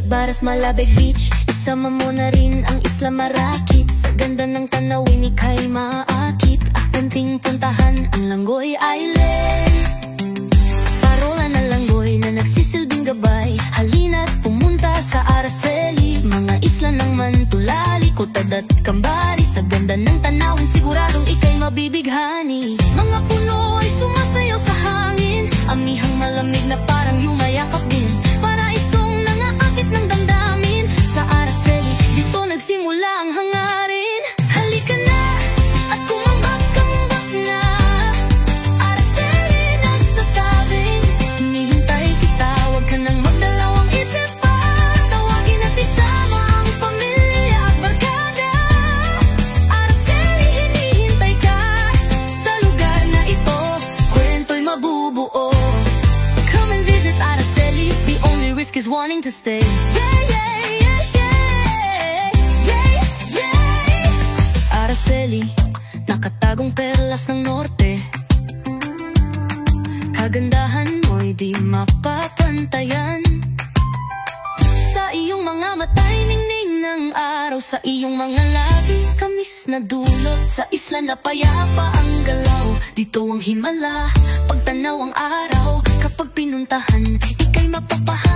Baras, Malabeg Beach, isama mo na rin ang Isla Marrakech. Sa ganda ng tanawin ika'y maaakit. Akanting puntahan ang Langoy Island. Parola ng Langoy na nagsisilbing gabay. Halina't pumunta sa Araceli. Mga isla ng Mantulali, Cotad at Cambari. Sa ganda ng tanawin siguradong ika'y mabibighani. Mga puno ay sumasayaw sa hangin. Amihang malamig na parang yumayakap din. Paraisong nangaakit ng damdamin. Sa Araceli, dito nagsimula ang hangarin. Halika na at kumambak-kambak na. Araceli nagsasabing, hinihintay kita, huwag ka nang magdalawang isip pa. Tawagin at isama ang pamilya at barkada. Araceli, hinihintay ka. Sa lugar na ito, kwento'y mabubuo. Come and visit Araceli, the only risk is wanting to stay. Araceli, nakatagong perlas ng norte. Kagandahan mo'y di mapapantayan. Sa iyong mga mata'y ningning ng araw. Sa iyong mga labi, kamis na dulot. Sa isla na payapa ang galaw. Dito ang himala, pagtanaw ang araw. Kapag pinuntahan, ika'y mapapahal.